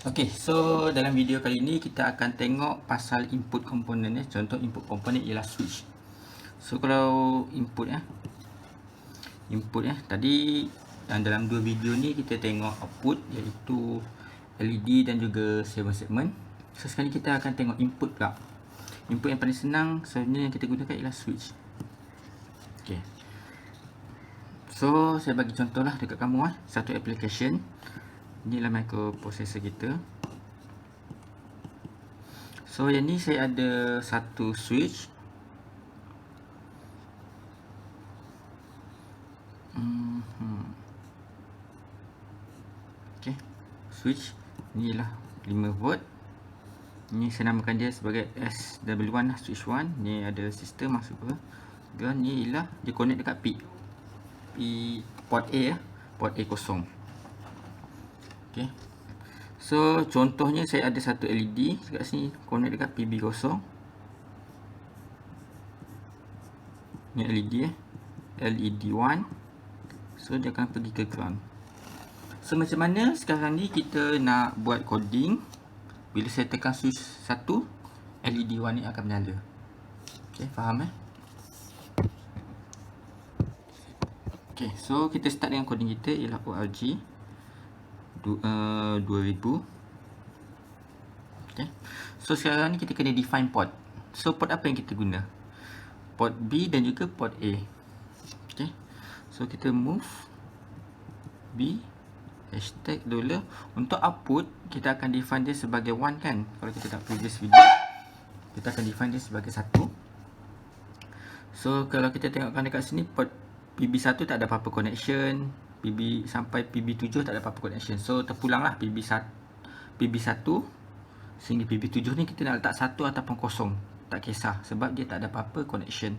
Okey, so dalam video kali ini kita akan tengok pasal input komponen ya. Contoh input komponen ialah switch. So kalau input ya. Tadi dalam dua video ni kita tengok output iaitu LED dan juga 7 segment. So sekarang kita akan tengok input pula. Input yang paling senang sebenarnya yang kita gunakan ialah switch. Okey. So saya bagi contohlah dekat kamu satu application. Inilah microprocessor kita. So yang ni saya ada satu switch. Okey. Switch ni ialah 5 volt. Ni saya namakan dia sebagai SW1 lah, switch 1. Ni ada sistem masuk ke. Dan ni ialah dia connect dekat port A ya. Port A kosong. Okey. So contohnya saya ada satu LED dekat sini connect dekat PB0. Ni LED LED1. So dia akan pergi ke ground. So macam mana sekarang ni kita nak buat coding. Bila saya tekan switch 1, LED1 ni akan menyala. Okey, faham Okey, so kita start dengan coding kita ialah org 2000. Okey. So sekarang ni kita kena define port. So port apa yang kita guna? Port B dan juga port A. Okey. So kita move B hashtag dollar. Untuk output kita akan define dia sebagai 1 kan. Kalau kita tak previous video kita akan define dia sebagai 1. So kalau kita tengokkan dekat sini port PB1 tak ada apa-apa connection, PB sampai PB7 tak ada apa-apa connection. So terpulanglah PB1 sehingga PB7 ni kita nak letak 1 ataupun kosong, tak kisah sebab dia tak ada apa-apa connection.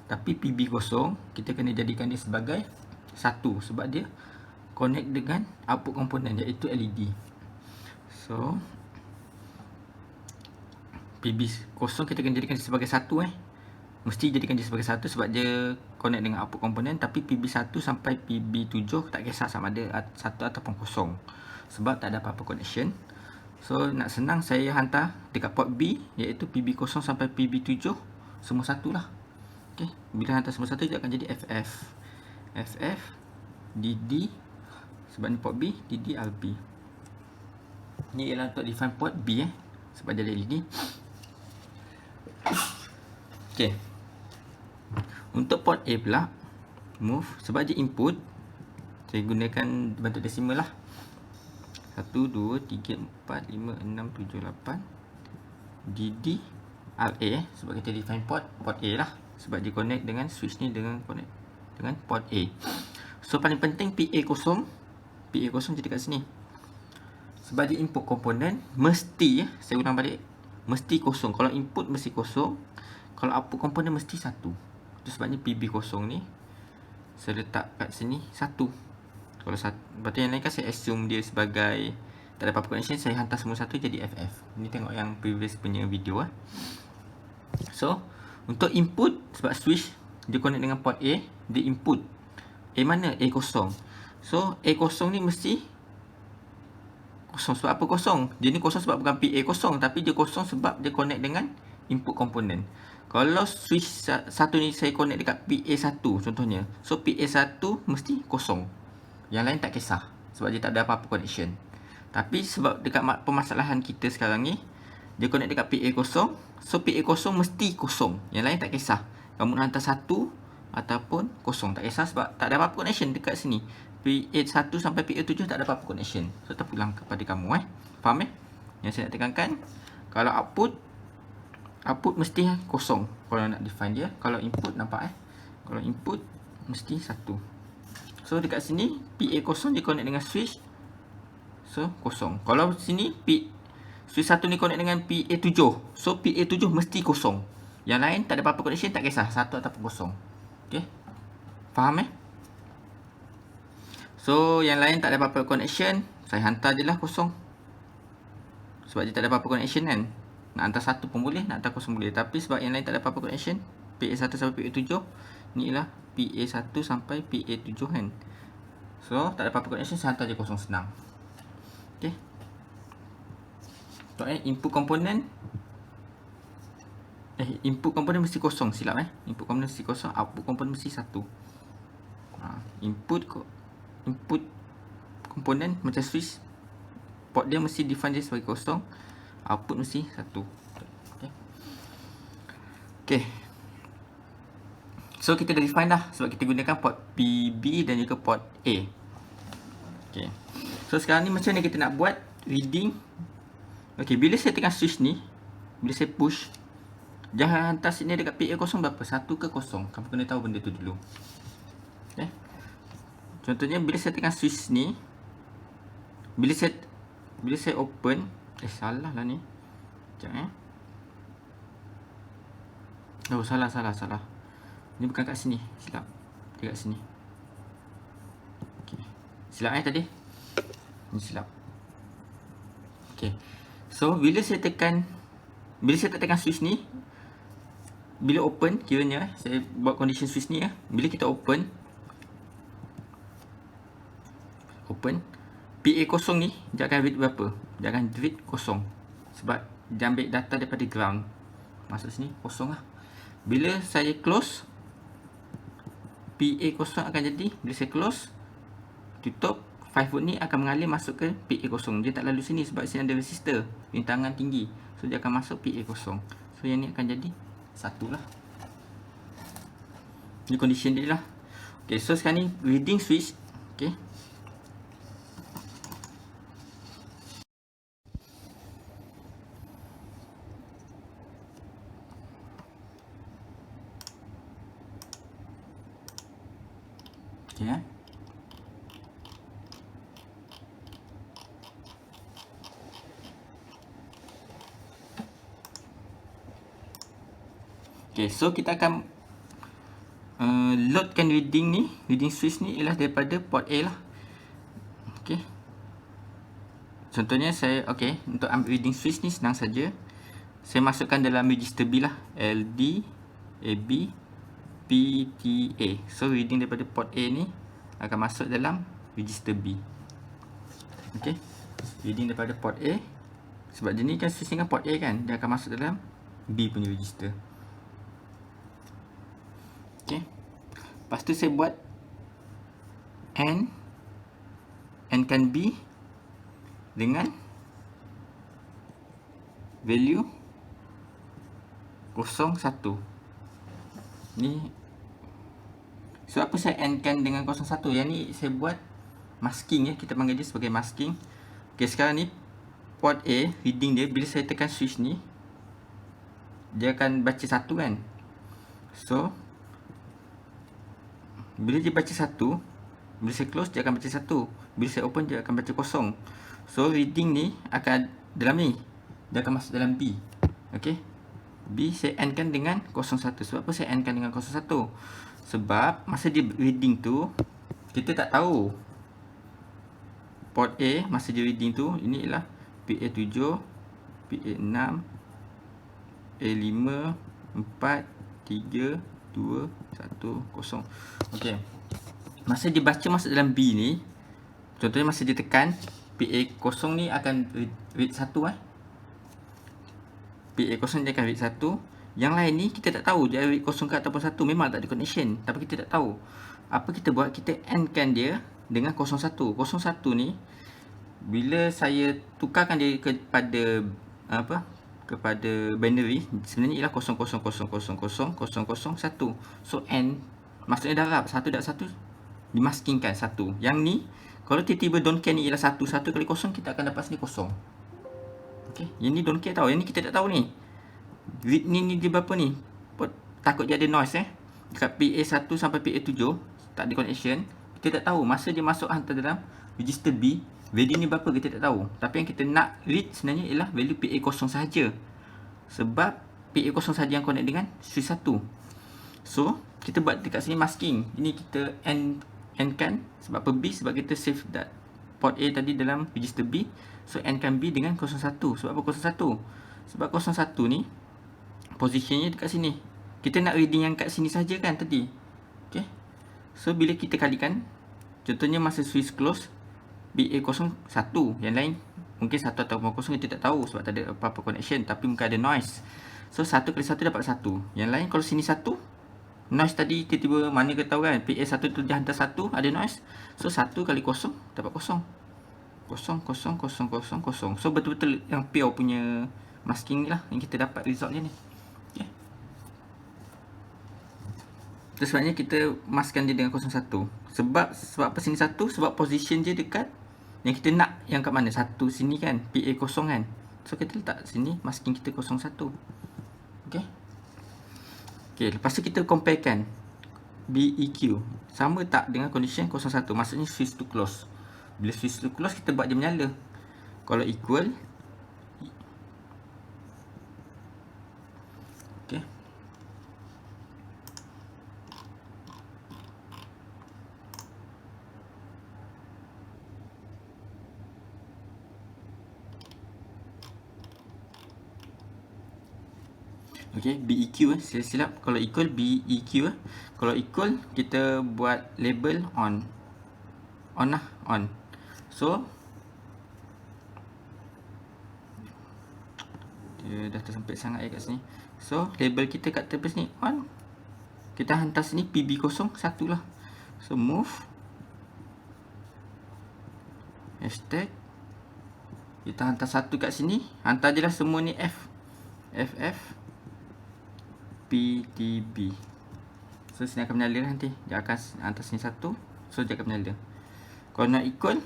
Tapi PB0 kita kena jadikan dia sebagai 1 sebab dia connect dengan output komponen iaitu LED. So PB0 kita kena jadikan dia sebagai 1 mesti jadikan dia sebagai 1 sebab dia connect dengan output komponen. Tapi PB1 sampai PB7 tak kisah sama ada 1 ataupun kosong sebab tak ada apa-apa connection. So nak senang saya hantar dekat port B iaitu PB0 sampai PB7 semua 1 lah. Okay. Bila hantar semua 1 dia akan jadi FF DD sebab ni port B, DD RB. Ni ialah untuk define port B sebab dia ada LED. Okay. Untuk port A pula move sebab dia input saya gunakan bentuk desimal lah. 1 2 3 4 5 6 7 8 DD RA sebab kita define port A lah sebab dia connect dengan switch ni dengan connect dengan port A. So paling penting PA0 jadi kat sini sebab dia input komponen mesti saya ulang balik mesti kosong. Kalau input mesti kosong, kalau output komponen mesti 1. Itu sebabnya PB0 ni saya letak kat sini 1. Kalau berarti yang lain kan saya assume dia sebagai tak ada apa-apa connection, saya hantar semua 1 jadi FF. Ini tengok yang previous punya video So untuk input sebab switch dia connect dengan port A, dia input A mana? A0. So A0 ni mesti kosong. Sebab apa kosong? Dia ni kosong sebab bukan PA0 tapi dia kosong sebab dia connect dengan input komponen. Kalau switch 1 ni saya connect dekat PA1 contohnya. So PA1 mesti kosong. Yang lain tak kisah sebab dia tak ada apa-apa connection. Tapi sebab dekat permasalahan kita sekarang ni dia connect dekat PA0, so PA0 mesti kosong. Yang lain tak kisah. Kamu nak hantar 1 ataupun kosong tak kisah sebab tak ada apa-apa connection dekat sini. PA1 sampai PA7 tak ada apa-apa connection. So terpulang kepada kamu Faham Yang saya nak tekankan kalau output mesti kosong kalau nak define dia. Kalau input nampak kalau input mesti 1. So dekat sini PA0 dia connect dengan switch. So kosong. Kalau sini switch 1 ni connect dengan PA7. So PA7 mesti kosong. Yang lain tak ada apa-apa connection tak kisah 1 ataupun kosong. Okey. Faham So yang lain tak ada apa-apa connection, saya hantar je lah kosong. Sebab dia tak ada apa-apa connection kan. Nak hantar 1 pun boleh, nak hantar kosong boleh. Tapi sebab yang lain tak ada apa-apa connection, PA1 sampai PA7 ni ialah PA1 sampai PA7 kan. So tak ada apa-apa connection, saya hantar je kosong senang. Okay. Input komponen input komponen mesti kosong, silap input komponen mesti kosong, output komponen mesti 1. Input komponen macam switch, port dia mesti define dia sebagai kosong, output mesti 1. Okay. So kita dah define dah sebab kita gunakan port PB dan juga port A. Okay. So sekarang ni macam mana kita nak buat reading. Okay, bila saya tekan switch ni, bila saya push, jangan hantar signal dekat PA0 berapa? 1 ke 0? Kamu kena tahu benda tu dulu. Okay. Contohnya bila saya tekan switch ni, bila saya open, salah lah ni. Sekejap Oh, salah. Ni bukan kat sini, silap. Dia kat sini. Okay. Silap tadi. Ni silap. Okay. So bila saya tak tekan switch ni, bila open, kiranya saya buat condition switch ni bila kita open PA0 ni dia akan read berapa? Dia akan read 0 sebab dia ambil data daripada ground. Masuk sini kosong lah. Bila saya close, PA0 akan jadi, bila saya close, tutup, 5 volt ni akan mengalir masuk ke PA0. Dia tak lalu sini sebab sini ada resistor rintangan tinggi, so dia akan masuk PA0. So yang ni akan jadi 1 lah. Ni condition dia lah. Okay, so sekarang ni reading switch. Okay, okay. Okay, so kita akan loadkan reading switch ni ialah daripada port A lah. Okay. Contohnya untuk ambil reading switch ni senang saja. Saya masukkan dalam register B lah, LD, AB, PTA. So reading daripada port A ni akan masuk dalam register B. Okay. Reading daripada port A, sebab dia ni kan switch ni kan port A kan, dia akan masuk dalam B punya register. Okay. Lepas tu saya buat N kan B dengan value 01. Ni so apa saya N kan dengan 01? Yang ni saya buat masking kita panggil dia sebagai masking. Okay, sekarang ni port A reading dia, bila saya tekan switch ni, dia akan baca 1 kan. So bila dia baca 1, bila saya close dia akan baca 1, bila saya open dia akan baca 0. So reading ni akan dalam ni, dia akan masuk dalam B. Okay, B saya N kan dengan 01. Sebab apa saya N kan dengan 01? Sebab masa dia reading tu, kita tak tahu port A masa dia reading tu, ini ialah PA7, PA6, A5, 4, 3, 2, 1, 0. Okay, masa dia baca masuk dalam B ni, contohnya masa dia tekan PA0 ni akan read 1 PA0 dia akan read 1. Yang lain ni kita tak tahu dia read 0 ke ataupun 1. Memang tak ada connection, tapi kita tak tahu. Apa kita buat? Kita AND kan dia dengan 01. 01 ni bila saya tukarkan dia kepada kepada binary, sebenarnya ialah 00000001. So AND maksudnya darab 1 darab 1 dimaskingkan 1. Yang ni kalau tiba-tiba don't care ni ialah 1 kali 0, kita akan dapat sini 0. Okay, yang ni don't care tahu, yang ni kita tak tahu ni. Read ni dia berapa ni? Takut dia ada noise dekat PA1 sampai PA7 tak ada connection. Kita tak tahu masa dia masuk hantar dalam register B, value ni berapa kita tak tahu. Tapi yang kita nak read sebenarnya ialah value PA0 sahaja. Sebab PA0 sahaja yang connect dengan switch 1. So kita buat dekat sini masking. Ini kita AND kan. Sebab apa B? Sebab kita save port A tadi dalam register B. So AND kan B dengan 01. Sebab apa 01? Sebab 01 ni positionnya dekat sini. Kita nak reading yang kat sini saja kan tadi. Okay. So bila kita kalikan, contohnya masa switch close, BA01, yang lain Mungkin 1 atau 0 kita tak tahu sebab tak ada apa-apa connection, tapi mungkin ada noise. So 1 kali 1 dapat 1. Yang lain kalau sini 1, noise tadi tiba-tiba mana kita tahu kan, PA1 tu dia hantar 1, ada noise. So 1 kali 0 dapat 0. 0, 0, 0, 0, 0. So betul-betul yang pure punya masking ni lah yang kita dapat result dia ni. Okay. Terus sebabnya kita maskkan dia dengan 01. Sebab apa sini 1? Sebab position dia dekat yang kita nak yang kat mana? 1 sini kan, PA 0 kan. So kita letak sini masking kita 01. Okay. Okay, lepas tu kita comparekan BEQ sama tak dengan condition 01. Maksudnya switch to close. Bila switch to close kita buat dia menyala. Kalau equal, okay, okay, BEQ silap kalau equal BEQ. Kalau equal kita buat label on lah, on. So dia dah tersempit sangat kat sini. So label kita kat tepi sini on. Kita hantar sini PB0 1 lah. So move hashtag, kita hantar 1 kat sini, hantar je lah semua ni F PTB. So sini akan menyala lah nanti. Dia akan hantar sini 1. So dia akan menyala. Kalau nak equal,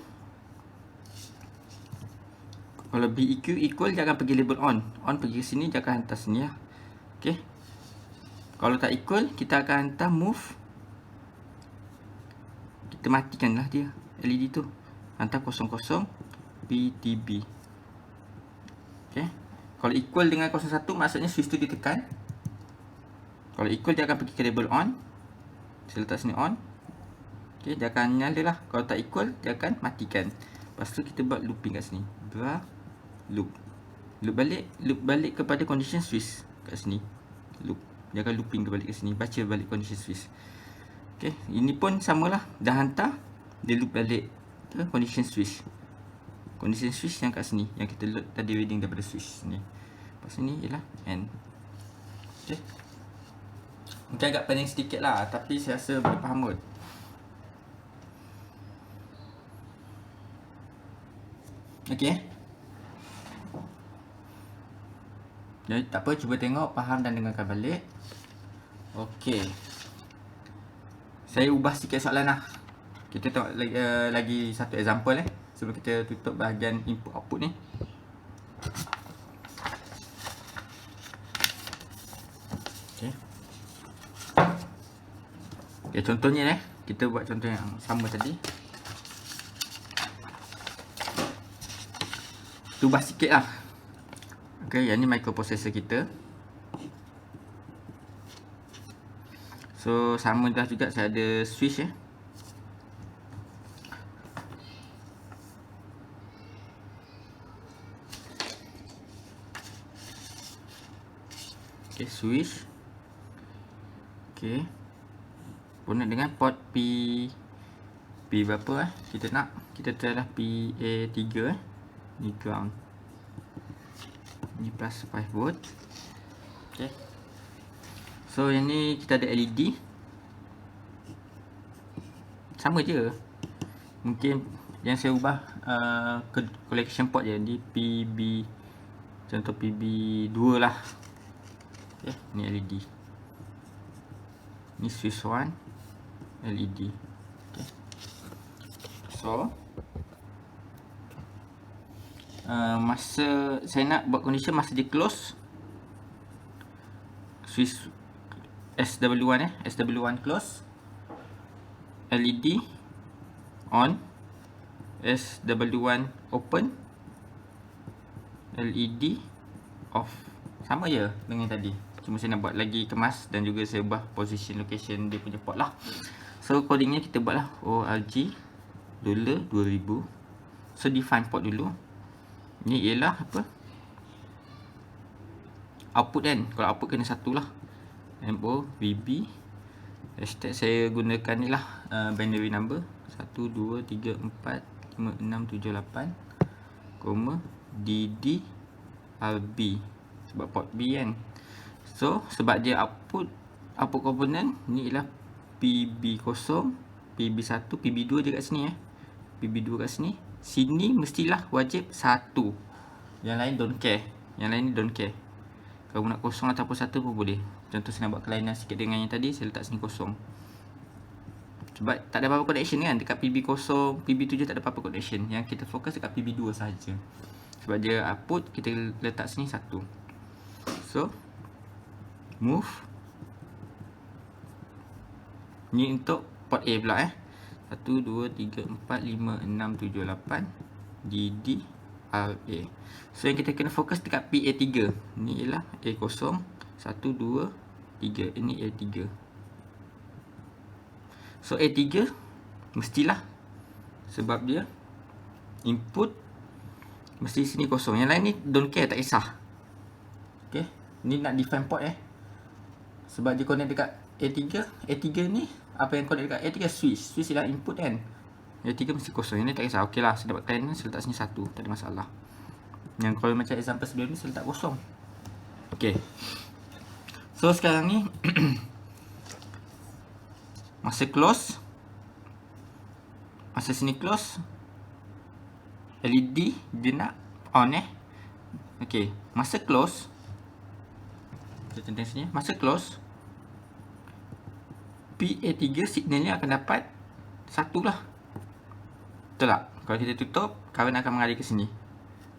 kalau BEQ equal, dia akan pergi label on. On pergi ke sini, dia akan hantar sini lah. Okay. Kalau tak equal, kita akan hantar move. Kita matikan lah dia, LED tu. Hantar 00 PTB. Okay. Kalau equal dengan 01, maksudnya switch tu ditekan. Kalau equal, dia akan pergi ke label on. Saya letak sini on. Okay, dia akan nyala lah. Kalau tak equal, dia akan matikan. Lepas tu kita buat looping kat sini. Loop balik kepada condition switch kat sini. Loop. Dia akan looping balik ke sini. Baca balik condition switch. Okay, ini pun samalah. Dah hantar, dia loop balik ke condition switch. Condition switch yang kat sini, yang kita load tadi reading daripada switch ni. Lepas ni ialah N. Okay. Mungkin agak pening sedikit lah, tapi saya rasa boleh faham kot. Okay. Jadi tak apa, cuba tengok, faham dan dengarkan balik. Okay. Saya ubah sikit soalan lah. Kita tengok lagi satu example sebelum kita tutup bahagian input output ni. Okay. Okay, contohnya kita buat contoh yang sama tadi. Ubah sikit lah. Okay, yang ni microprocessor kita. So sama dah juga, saya ada switch Okay, switch. Okay, connect dengan port P berapa kita nak. Kita try lah PA3 ni ground, ni plus 5 volt. Okay, so yang ni kita ada LED. Sama je, mungkin yang saya ubah collection port je di PB, contoh PB2 lah. Okay, ni LED, ni switch 1 LED. Okay. So masa saya nak buat condition, masa dia close, switch SW1 SW1 close, LED on, SW1 open, LED off. Sama je dengan tadi, cuma saya nak buat lagi kemas dan juga saya ubah position location dia punya port lah. So codingnya kita buat lah ORG $2000. So define port dulu. Ni ialah apa, output kan. Kalau output kena satu lah, MOVB hashtag. Saya gunakan ni lah binary number 1, 2, 3, 4, 5, 6, 7, 8. DDRB. Sebab port B kan. So sebab dia output komponen ni ialah PB0, PB1, PB2 je kat sini PB2 kat sini. Sini mestilah wajib 1. Yang lain don't care. Yang lain ni don't care. Kalau nak kosong ataupun 1 pun boleh. Contoh saya nak buat kelainan sikit dengan yang tadi, saya letak sini kosong. Sebab tak ada apa-apa connection kan. Dekat PB0, PB7 tak ada apa-apa connection. Yang kita fokus dekat PB2 sahaja. Sebab dia output, kita letak sini 1. So move. Ni untuk port A pula 1, 2, 3, 4, 5, 6, 7, 8 DDRA. So yang kita kena fokus dekat PA3. Ni ialah A0, 1, 2, 3. Ini A3. So A3 mestilah, sebab dia input mesti sini kosong. Yang lain ni don't care, tak kisah. Okay, ni nak define port sebab dia connect dekat A3. A3 ni apa yang connect dekat A3? Switch ialah input kan. A3 mesti kosong. Yang ni tak kisah. Okey lah, saya dapat klien ni, saya letak sini 1, tak ada masalah. Yang kalau macam example sebelum ni, saya letak kosong. Okey, so sekarang ni masa close, masa sini close, LED dia nak on Okey, masa close, kita tentang sini, masa close PA3 signalnya akan dapat 1 lah. Betul tak? Kalau kita tutup, current akan mengalir ke sini.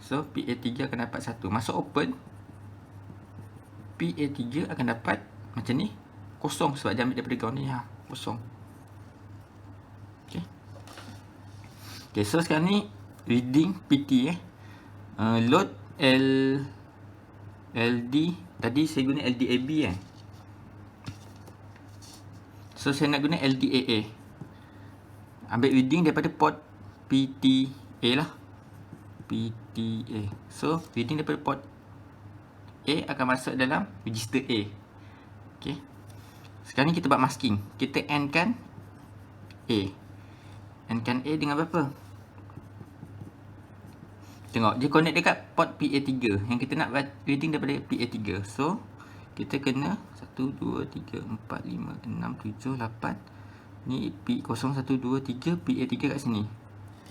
So PA3 akan dapat 1. Masa open, PA3 akan dapat macam ni, kosong. Sebab dia ambil daripada ground ni, kosong. Okay. Okay, so sekarang ni reading PT load LD. Tadi saya guna LDAB kan. So saya nak guna LDAA. Ambil reading daripada port PTA lah. PTA. So reading daripada port A akan masuk dalam register A. Okay. Sekarang ni kita buat masking. Kita AND kan A. AND kan A dengan berapa? Tengok, dia connect dekat port PA3. Yang kita nak reading daripada PA3. So kita kena 1, 2, 3, 4, 5, 6, 7, 8. Ni P0, 1, 2, 3, PA3 kat sini.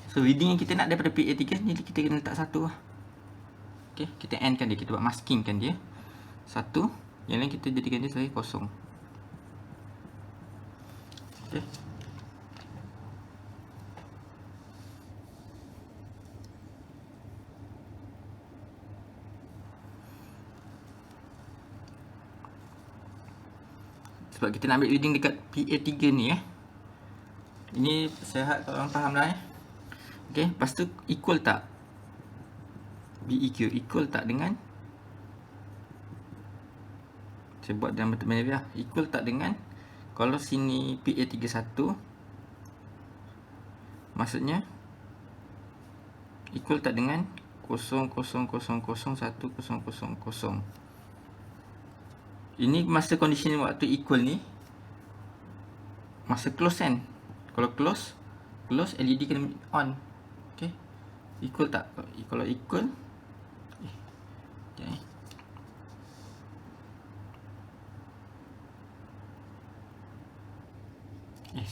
So reading yang kita nak daripada PA3 ni, kita kena letak 1 lah. Okay, kita AND kan dia, kita buat masking kan dia 1. Yang lain kita jadikan dia sebagai kosong. Okay. Sebab kita nak ambil reading dekat PA3 ni Ini saya harap korang faham lah Okay, lepas tu equal tak BEQ equal tak dengan, saya buat dalam bentuk binary lah, equal tak dengan, kalau sini PA31 maksudnya equal tak dengan 0, 0, 0, 0, 1, 0, 0, 0. Ini masa condition waktu equal ni, masa close kan. Kalau close LED kena on. Okay, equal tak? Kalau equal, okay.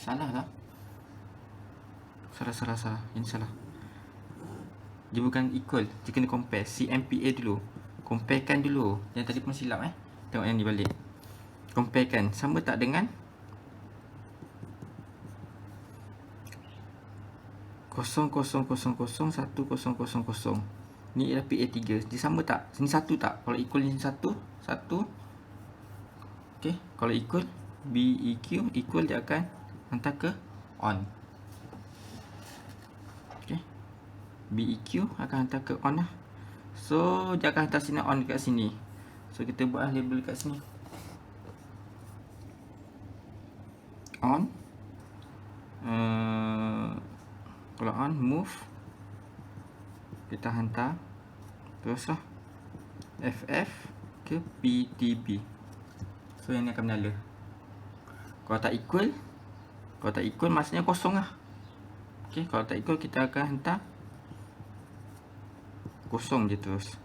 Salah tak? Salah. Ini salah. Dia bukan equal, dia kena compare. CMPA dulu. Comparekan dulu. Yang tadi pun silap Tengok yang ni balik. Comparekan. Sama tak dengan 0, 0, 0, 0, 1, 0, 0, 0. Ni ialah PA3. Dia sama tak? Sini 1 tak? Kalau equal ni 1. Okay. Kalau equal, BEQ equal, dia akan hantar ke on. Okay. BEQ akan hantar ke on lah. So dia akan hantar signal on dekat sini. So kita buat label dekat sini. On. Kalau on, move. Kita hantar terus lah FF ke PTB. So yang ni akan menyala. Kalau tak equal maksudnya kosong lah. Okay, kalau tak equal kita akan hantar kosong je terus.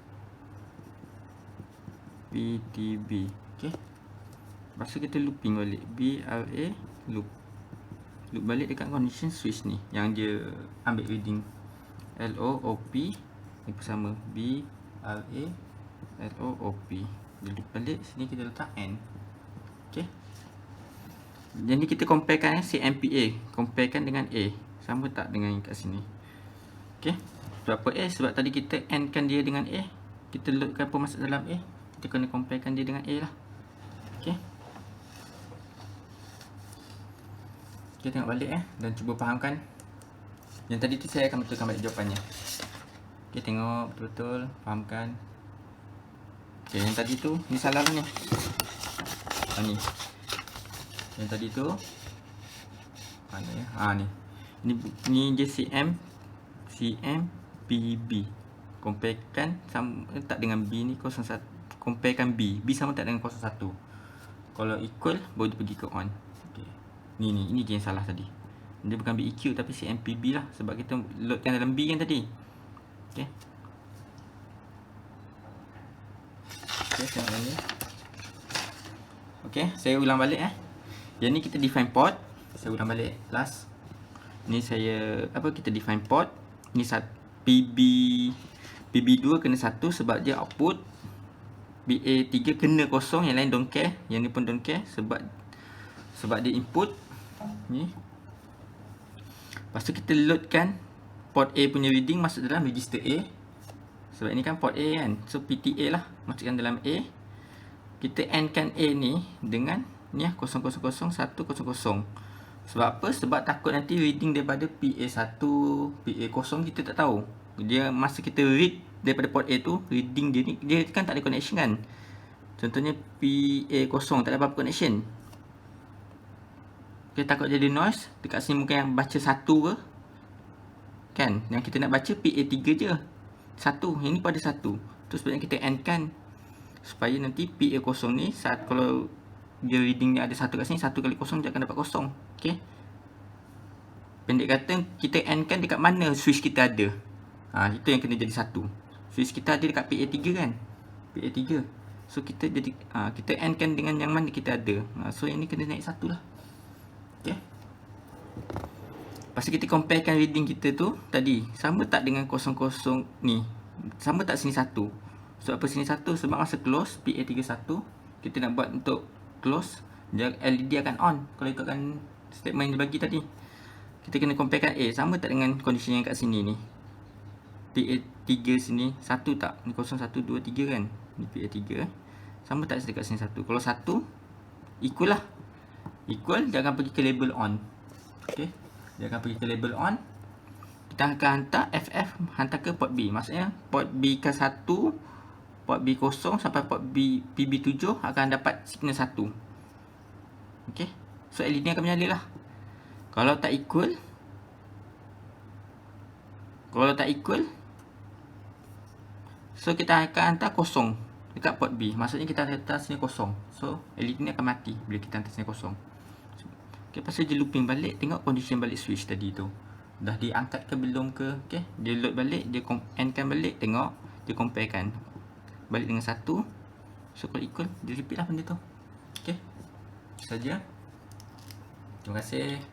PTB. Okay. Lepas tu kita looping balik. BRA loop. Loop balik dekat condition switch ni yang dia ambil reading. LOOP ni pun sama. BRA LOOP. Dia loop balik. Sini kita letak N. Okay. Jadi kita comparekan si MPA. Comparekan dengan A. Sama tak dengan yang kat sini? Okay. Sebab apa A? Sebab tadi kita N kan dia dengan A. Kita loadkan apa masuk dalam A. Kita kena comparekan dia dengan A lah. Okay. Kita tengok balik dan cuba fahamkan. Yang tadi tu saya akan betulkan balik jawapannya. Okay, tengok betul-betul. Fahamkan. Okay, yang tadi tu ni salah ni. Ni. Yang tadi tu mana ya? Ni. Ni je CMPB. Comparekan sama tak dengan B ni 01. Comparekan B. B sama tak dengan 01. Kalau equal baru dia pergi ke on. Okey. Ini je yang salah tadi. Dia bukan BEQ tapi CMPB lah sebab kita loadkan dalam B kan tadi. Okey. Okey, tengok ni. Okey, saya ulang balik Yang ni kita define port. Saya ulang balik last. Ni saya kita define port. Ni PB2 kena 1 sebab dia output. BA3 kena kosong, yang lain don't care. Yang ni pun don't care sebab dia input. Ni. Lepas tu kita loadkan port A punya reading masuk dalam register A. Sebab ini kan port A kan. So PTA lah, masukkan dalam A. Kita AND kan A ni dengan ni 000100. Sebab apa? Sebab takut nanti reading daripada PA1, PA0 kita tak tahu. Dia masa kita read daripada port A tu, reading dia ni dia kan tak ada connection kan. Contohnya PA0 tak ada apa-apa connection. Kita takut jadi noise. Dekat sini mungkin yang baca 1 ke. Kan? Yang kita nak baca PA3 je. 1. Yang ni pada 1. Terus sebenarnya kita end kan. Supaya nanti PA0 ni saat kalau dia reading ni ada 1 kat sini, 1 kali 0 dia akan dapat 0. Okay. Pendek kata kita end kan dekat mana switch kita ada. Itu yang kena jadi 1. Switch kita ada dekat PA3 kan. PA3. So kita jadi kita end kan dengan yang mana kita ada. So yang ni kena naik 1 lah. Okay. Lepas tu kita comparekan reading kita tu tadi. Sama tak dengan 00 ni? Sama tak sini 1? Sebab apa sini 1? Sebab masa close PA31 kita nak buat untuk close, LED akan on kalau ikutkan statement yang dibagi tadi. Kita kena comparekan A. Sama tak dengan condition yang kat sini ni? PA3 sini 1 tak? Ni 0, 1, 2, 3 kan? Ni PA3 Sama tak dekat sini 1? Kalau 1 equal lah. Equal, dia akan pergi ke label on. Okay. Dia akan pergi ke label on. Kita akan hantar FF, hantar ke port B. Maksudnya port B ke 1, port B0 sampai port B PB7 akan dapat signal 1. Okay. So LED ni akan menyala lah. Kalau tak equal, so kita akan hantar 0 dekat port B. Maksudnya kita hantar sini 0. So LED ni akan mati bila kita hantar sini 0. Okay, lepas tu dia looping balik, tengok condition balik switch tadi tu. Dah diangkat ke belum ke? Okay, dia load balik, dia endkan balik, tengok, dia comparekan balik dengan 1. So kalau equal, dia repeat lah benda tu. Okay, saja. Terima kasih.